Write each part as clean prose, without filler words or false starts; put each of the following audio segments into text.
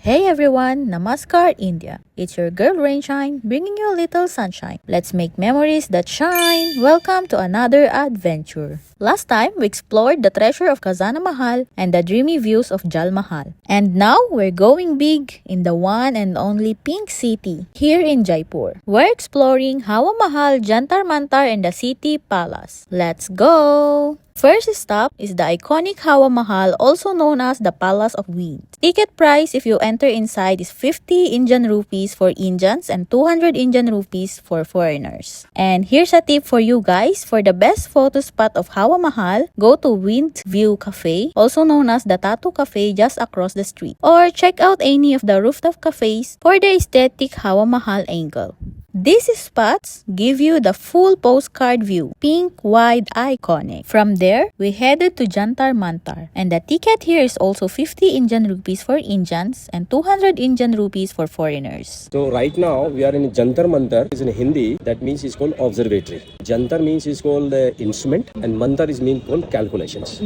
Hey everyone, Namaskar India. It's your girl Rainshine bringing you a little sunshine. Let's make memories that shine. Welcome to another adventure. Last time we explored the treasure of Khazana Mahal and the dreamy views of Jal Mahal. And now we're going big in the one and only Pink City here in Jaipur. We're exploring Hawa Mahal, Jantar Mantar and the City Palace. Let's go! First stop is the iconic Hawa Mahal, also known as the Palace of Wind. Ticket price if you enter inside is 50 Indian rupees for Indians and 200 Indian rupees for foreigners. And here's a tip for you guys. For the best photo spot of Hawa Mahal, go to Wind View Cafe, also known as the Tattoo Cafe just across the street. Or check out any of the rooftop cafes for the aesthetic Hawa Mahal angle. These spots give you the full postcard view, pink, wide, iconic. From there, we headed to Jantar Mantar, and the ticket here is also 50 Indian rupees for Indians and 200 Indian rupees for foreigners. So right now we are in Jantar Mantar. It's in Hindi. That means it's called observatory. Jantar means it's called instrument, and Mantar is mean called calculations.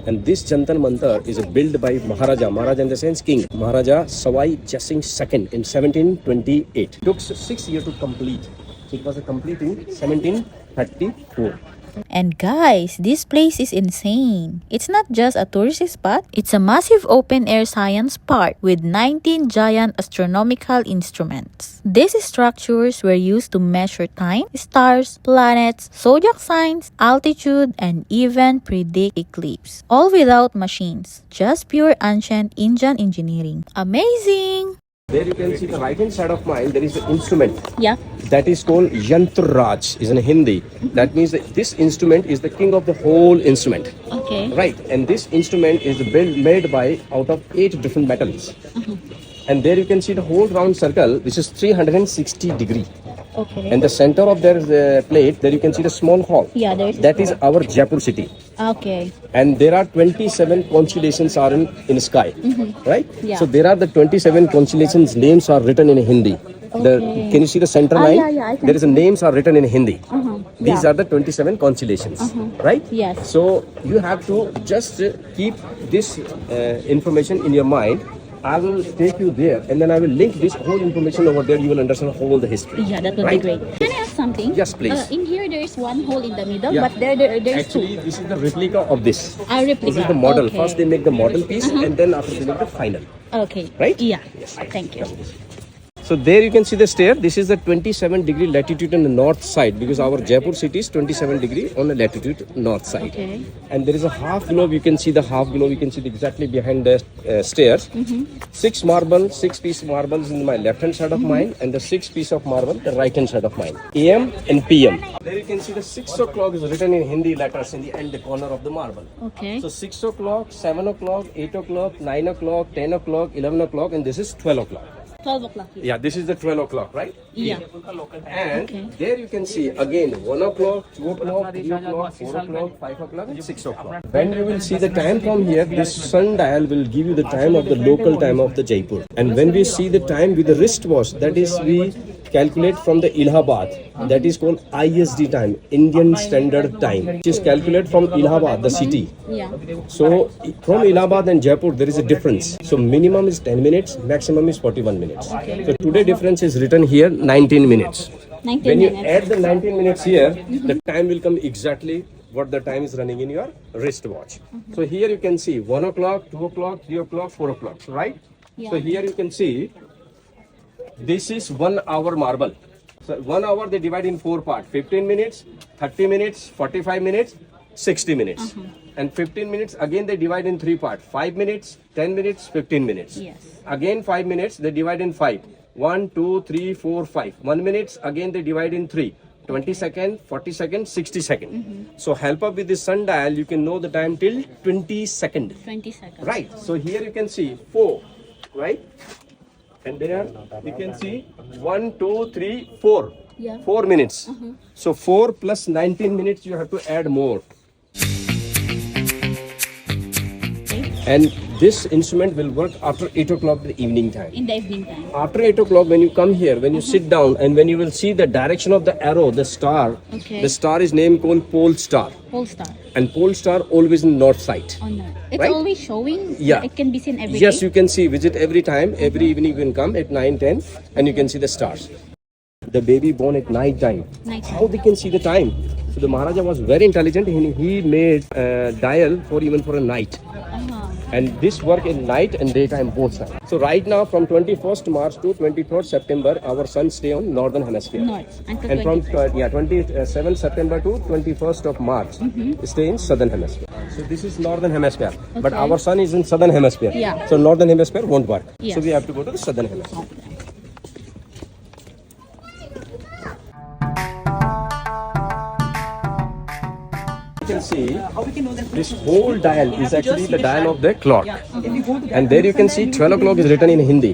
And this Jantar Mantar is built by Maharaja in the sense king, Maharaja Sawai Jai Singh II in 1728. It took 6 years to complete. So it was complete in 1734. And guys, this place is insane. It's not just a tourist spot, it's a massive open-air science park with 19 giant astronomical instruments. These structures were used to measure time, stars, planets, zodiac signs, altitude, and even predict eclipse. All without machines, just pure ancient Indian engineering. Amazing! There you can see the right hand side of mine, there is the instrument. Yeah. That is called Yantra Raj, is in Hindi. That means that this instrument is the king of the whole instrument. Okay. Right, and this instrument is made by out of 8 different metals. And there you can see the whole round circle, which is 360 degree. Okay. And the center of their plate, there you can see the small hall. Yeah, there is. That is our Jaipur city. Okay. And there are 27 constellations are in sky, right? Yeah. So there are the 27 constellations names are written in Hindi. Okay. Can you see the center line? Yeah, I can there is a names are written in Hindi. These Yeah. are the 27 constellations, right? Yes. So you have to just keep this information in your mind. I will take you there and then I will link this whole information over there. You will understand all the history. Yeah, that would Right? be great. Can I ask something? Yes, please. In here, there is one hole in the middle, Yeah. but there's Actually, two. this is the replica of this. A replica. This is the model. Okay. First they make the model piece and then after they make the final. Okay. Right? Yeah. Yes. Thank you. So there you can see the stair. This is the 27 degree latitude on the north side because our Jaipur city is 27 degree on the latitude north side. Okay. And there is a half globe. You can see the half globe. You can see exactly behind the stairs. 6 piece marbles in my left hand side of mine and the 6 piece of marble the right hand side of mine. AM and PM. There you can see the 6 o'clock is written in Hindi letters in the end corner of the marble. Okay. So 6 o'clock, 7 o'clock, 8 o'clock, 9 o'clock, 10 o'clock, 11 o'clock, and this is 12 o'clock. 12 o'clock. Yeah, this is the 12 o'clock, right? Yeah. And Okay. there you can see again 1 o'clock, 2 o'clock, 3 o'clock, 4 o'clock, 5 o'clock, and 6 o'clock. When you will see the time from here, this sundial will give you the time of the local time of the Jaipur. And when we see the time with the wristwatch, that is we calculate from the Allahabad. That is called ISD time, Indian Standard Time. Which is calculated from Allahabad, the city. Yeah. So from Allahabad and Jaipur there is a difference. So minimum is 10 minutes, maximum is 41 minutes. So today difference is written here 19 minutes. 19 When you minutes. add the 19 minutes here, the time will come exactly what the time is running in your wristwatch. So here you can see 1 o'clock, 2 o'clock, 3 o'clock, 4 o'clock, right? So Yeah. here you can see this is 1 hour marble. So 1 hour they divide in 4 parts, 15 minutes, 30 minutes, 45 minutes, 60 minutes. And 15 minutes again they divide in 3 parts, 5 minutes, 10 minutes, 15 minutes. Yes. Again 5 minutes they divide in 5. 1, 2, 3, 4, 5. 1 minutes again they divide in 3. 20 seconds, 40 seconds, 60 seconds. So help up with the sundial, you can know the time till 20 seconds. 20 seconds. Right. So here you can see 4, right? And there you can see 1, 2, 3, 4. Yeah. 4 minutes. So 4 plus 19 minutes you have to add more. And this instrument will work after 8 o'clock the evening time. In the evening time. After 8 o'clock, when you come here, when you sit down and when you will see the direction of the arrow, the star, Okay. the star is named called pole star. Pole star. And pole star always in north side. On that. It's Right? always showing. Yeah. It can be seen every Yes, day. you can see, visit every time, every evening you can come at 9, 10 and you can see the stars. The baby born at night time. Night time. How they can see the time? So the Maharaja was very intelligent. He made dial for even for a night. And this work in night and daytime both sides. So right now from 21st March to 23rd September, our sun stay on northern hemisphere. North. Until And from 20. 27th September to 21st of March, stay in southern hemisphere. So this is northern hemisphere, but Okay. our sun is in southern hemisphere. Yeah. So northern hemisphere won't work. Yes. So we have to go to the southern hemisphere. You can see this whole dial is actually the dial of the clock, and there you can see 12 o'clock is written in Hindi.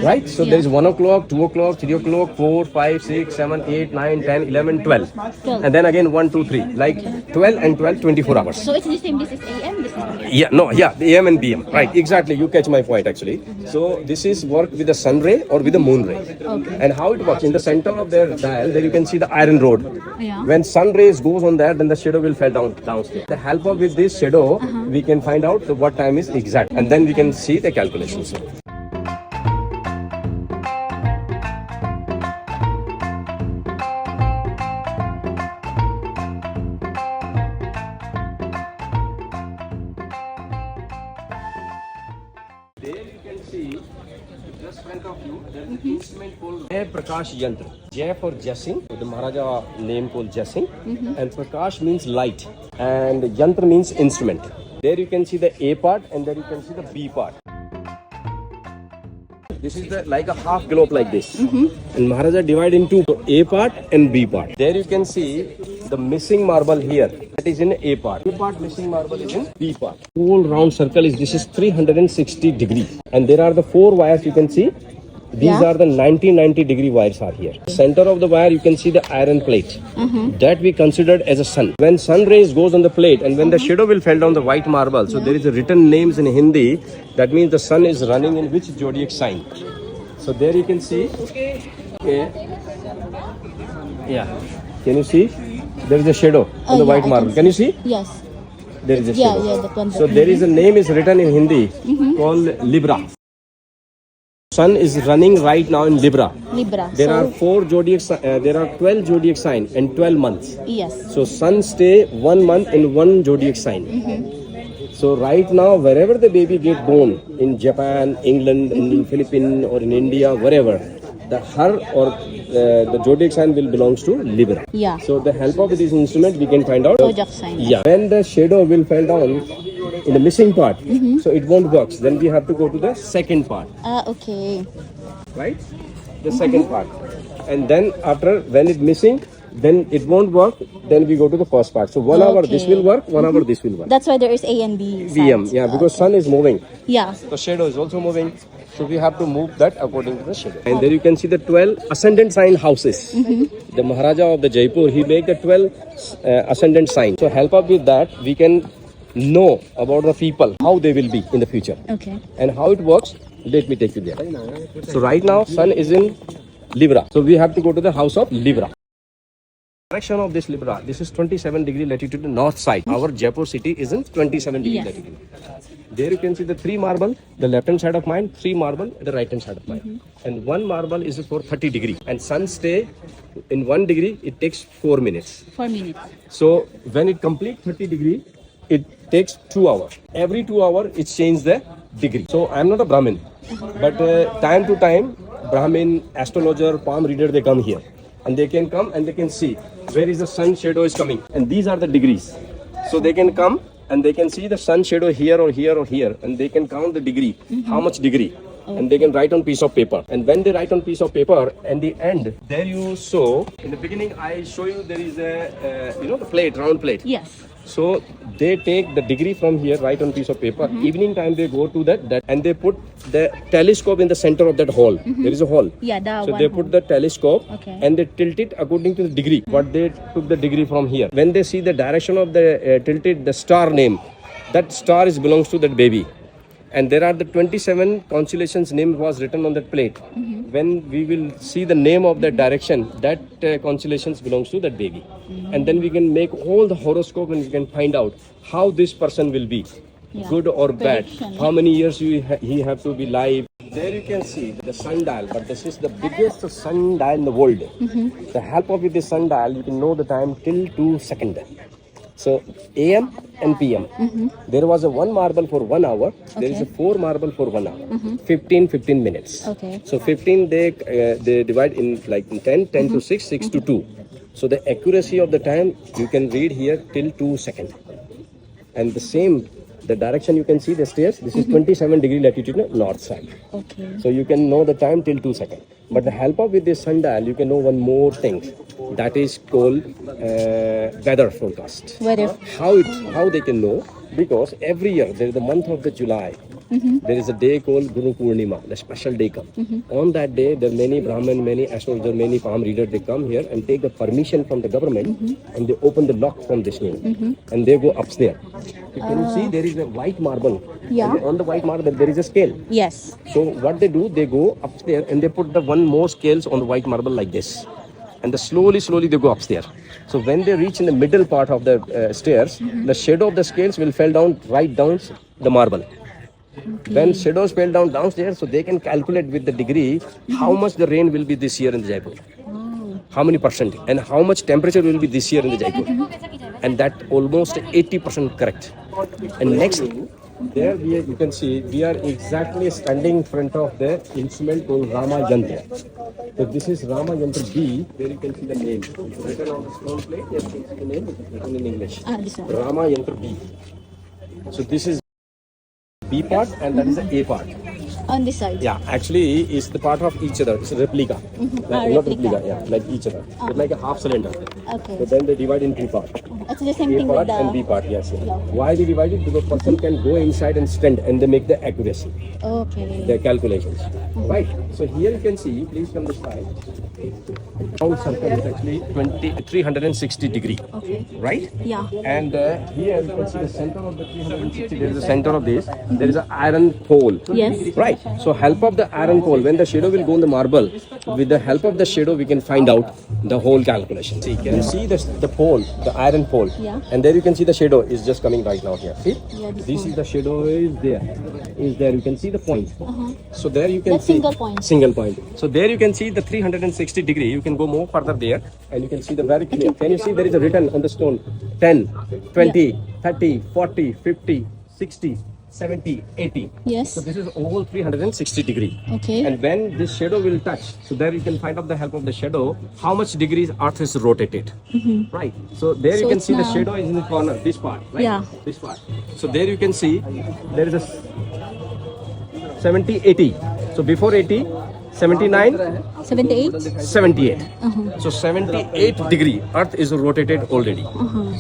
Right? So there is 1 o'clock, 2 o'clock, 3 o'clock, 4, 5, 6, 7, 8, 9, 10, 11, 12. And then again 1, 2, 3. Like 12 and 12, 24 hours. So it's the same. This is AM. This is PM. Yeah, no, yeah, the AM and PM. Right, exactly. You catch my point actually. So this is work with the sun ray or with the moon ray. Okay. And how it works, in the center of their dial, there you can see the iron rod. Yeah. When sun rays goes on that, then the shadow will fall downstairs. The help of with this shadow, we can find out what time is exact. And then we can see the calculations. There you can see, just front of you, there is an instrument called Jai Prakash Yantra. Jai for Jaising, the Maharaja name called Jaising, and Prakash means light, and Yantra means instrument. There you can see the A part, and there you can see the B part. This is like a half globe like this, and Maharaja divide into A part and B part. There you can see the missing marble here. That is in A part. A part missing marble is in B part. Whole round circle is, this is 360 degree, and there are the 4 wires you can see. These are the 90 degree wires are here. Center of the wire you can see the iron plate. That we considered as a sun. When sun rays goes on the plate and when the shadow will fall down the white marble, so there is a written names in Hindi. That means the sun is running in which zodiac sign. So there you can see. Okay. Yeah. Can you see? There is a shadow on the white marble. Can you see? Yes. There is a Yeah, shadow. yeah, that one. So there is a name is written in Hindi called Libra. Sun is running right now in Libra. Libra. There So, are 4 zodiac. There are 12 zodiac sign and 12 months. yes. So sun stay 1 month in 1 zodiac sign. So right now, wherever the baby get born in Japan, England, in Philippines, or in India, wherever, the her or the zodiac sign will belongs to Libra. Yeah. So the help of this instrument, we can find out. Zodiac sign. Yeah. When the shadow will fall down in the missing part, so it won't work. Then we have to go to the second part, Okay. right? The second part, and then after when it's missing, then it won't work. Then we go to the first part. So 1 hour this Okay. will work, 1 hour this will work. That's why there is A and B. VM, signs. yeah, because sun is moving. Yeah. The shadow is also moving. So we have to move that according to the shadow. And there you can see the 12 ascendant sign houses. The Maharaja of the Jaipur, he made the 12 ascendant signs. So help up with that, we can know about the people, how they will be in the future. Okay. And how it works, let me take you there. So right now, sun is in Libra. So we have to go to the house of Libra. Direction of this Libra, this is 27 degree latitude north side. Our Jaipur city is in 27 degree Yes. latitude. There you can see the 3 marble, the left hand side of mine, 3 marble, the right hand side of mine. And 1 marble is for 30 degree. And sun stay in 1 degree, it takes 4 minutes. 4 minutes. So when it complete 30 degree, it takes 2 hours. Every 2 hours, it changes the degree. So I am not a Brahmin, but time to time, Brahmin, astrologer, palm reader, they come here. And they can come and they can see where is the sun shadow is coming. And these are the degrees. So they can come and they can see the sun shadow here or here or here. And they can count the degree, how much degree. And they can write on piece of paper. And when they write on piece of paper, and the end, there you show, in the beginning, I show you there is a, the plate, round plate. Yes. So they take the degree from here, write on piece of paper. Evening time they go to that and they put the telescope in the center of that hall. There is a hall. Yeah, the So one they hole. put the telescope Okay. and they tilt it according to the degree. What they took the degree from here. When they see the direction of the tilted, the star name, that star is belongs to that baby. And there are the 27 constellations name was written on that plate. When we will see the name of that direction, that constellations belongs to that baby. And then we can make all the horoscope and we can find out how this person will be, good or bad, how many years he have to be live. There you can see the sundial, but this is the biggest sundial in the world. The help of this sundial, you can know the time till 2 seconds. So AM and PM. There was a 1 marble for 1 hour. There is a 4 marble for 1 hour. 15 minutes. Okay. So 15 they divide in like in 10 to 6, 6 to 2. So the accuracy of the time you can read here till 2 seconds. And the same, the direction you can see the stairs. This is 27 degree latitude north side. Okay. So you can know the time till 2 seconds. But the help of with this sundial, you can know one more thing. That is called weather forecast. Weather. How they can know? Because every year there is the month of the July. There is a day called Guru Purnima, the special day come. On that day, there are many Brahmin, many astrologers, many palm readers. They come here and take the permission from the government, and they open the lock from this name, and they go upstairs. So can you see there is a white marble? Yeah. And on the white marble there is a scale. Yes. So what they do, they go upstairs and they put the one more scales on the white marble like this, and slowly they go upstairs. So when they reach in the middle part of the stairs, the shadow of the scales will fall down right down the marble. When shadows fell down downstairs, so they can calculate with the degree how much the rain will be this year in the Jaipur, how many percent, and how much temperature will be this year in the Jaipur, and that almost 80% correct. And next, there you can see we are exactly standing in front of the instrument called Rama Yantra. So this is Rama Yantra B. There you can see the name written on the stone plate. Yes, you can see the name written in English. This one. Rama Yantra B. So this is B part and that is the A part. On this side. Yeah, actually it's the part of each other. It's a replica. Not replica, yeah, like each other. It's like a half cylinder. Okay. So then they divide in 2 parts. It's the same A thing with part the... and B part, yes. Yeah. Why they divide it? Because person can go inside and stand and they make the accuracy, Okay. the calculations. Right. So here you can see, please come this side. Round circle is actually 360 degree. Okay. Right? Yeah. And here you can see the center of the 360. There is the center of this. There is an iron pole. Yes. Right. So help of the iron pole, when the shadow will go on the marble, with the help of the shadow we can find out the whole calculation. See, can you see the pole, the iron pole? Yeah. And there you can see the shadow is just coming right now here. See? Yeah, This is the shadow is there. Is there. You can see the point. So there you can That's see single point. Single point. So there you can see the 360 degree. You can go more further there and you can see the very clear. Can you see there is a written on the stone 10, 20, 30, 40, 50, 60, 70, 80. Yes. So this is all 360 degree. Okay. And when this shadow will touch, so there you can find out the help of the shadow, how much degrees Earth is rotated. Right. So there So you can it's see the now- shadow is in the corner, this part. Right? Yeah. This part. So there you can see there is a 70, 80. So before 80, 79, 78? 78. So 78 degree Earth is rotated already.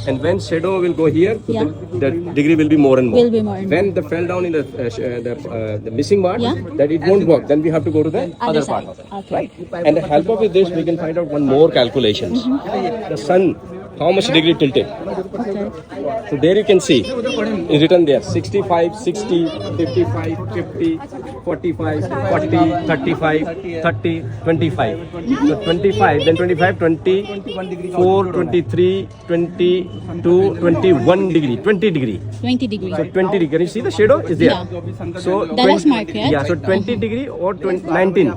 And when shadow will go here, so Yeah. the degree will be more and more. Will be more and When the fell down in the missing part, Yeah. that it won't work. Then we have to go to the other part side. of it. Okay. Right? And the help of this, we can find out one more calculations. The sun, how much degree tilted? Okay. So there you can see, it's written there, 65, 60, 55, 50, 45, 40, 35, 30, 25. So 25, then 25, 24, 23, 22, 21 degree, 20 degree. 20 degree. So 20 degree, can you see the shadow is there? Yeah. So That is marked, right? yeah, so 20 degree or 19,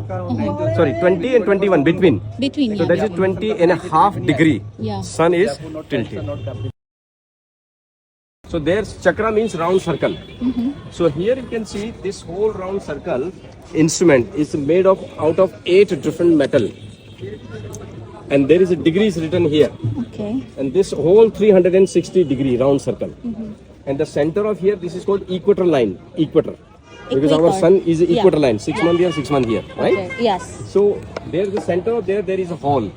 sorry, 20 and 21 between. Between, So yeah. that is 20 and a half degree. Yeah. Sun is tilted. So there's chakra means round circle. So here you can see this whole round circle instrument is made of out of 8 different metal. And there is a degrees written here. Okay. And this whole 360 degree round circle. And the center of here, this is called equator line. Equator. Because our Equator. sun is a Yeah. equator line. 6 months here, 6 months here. Right? Okay. Yes. So there's the center of there is a hole.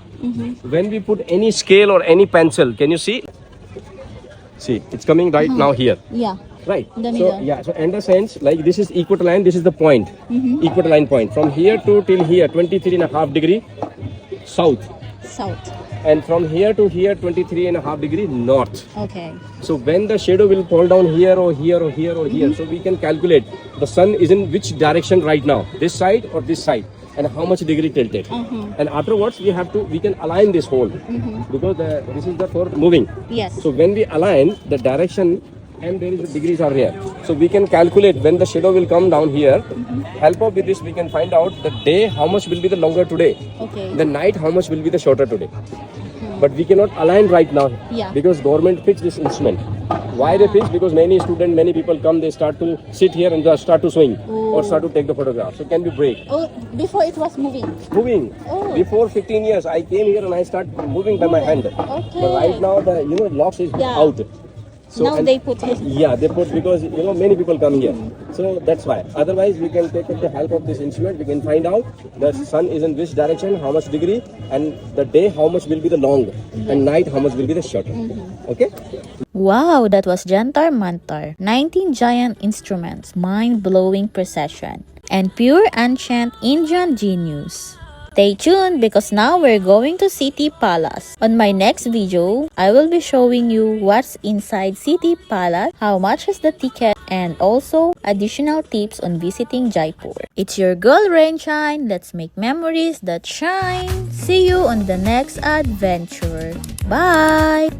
When we put any scale or any pencil, can you see? See, it's coming right now here. Yeah. Right. The So middle. yeah. So in the sense, like this is equator line. This is the point. Equator line point. From here to till here, 23.5 degree south. South. and from here to here 23.5 degree north. Okay. So when the shadow will fall down here or here or here or here, so we can calculate the sun is in which direction right now, this side or this side, and how much degree tilted. And afterwards we can align this hole because this is the for moving. Yes. So when we align the direction and there is the degrees are here, so we can calculate when the shadow will come down here. Help up with this, we can find out the day how much will be the longer today, Okay. the night how much will be the shorter today. But we cannot align right now because government fixed this instrument. Why they fix? Because many students, many people come, they start to sit here and just start to swing or start to take the photograph. So can be break. Oh, before it was moving. Moving. Oh. Before 15 years, I came here and I start moving by my hand. Okay. But right now, the locks is out. So now and- they put it. Yeah, they put because many people come here, so that's why. Otherwise, we can take the help of this instrument. We can find out the sun is in which direction, how much degree, and the day how much will be the long, and night how much will be the shorter. Okay. Wow, that was Jantar Mantar. 19 giant instruments, mind-blowing precision, and pure ancient Indian genius. Stay tuned because now we're going to City Palace. On my next video, I will be showing you what's inside City Palace, how much is the ticket, and also additional tips on visiting Jaipur. It's your girl Rainshine. Let's make memories that shine. See you on the next adventure. Bye!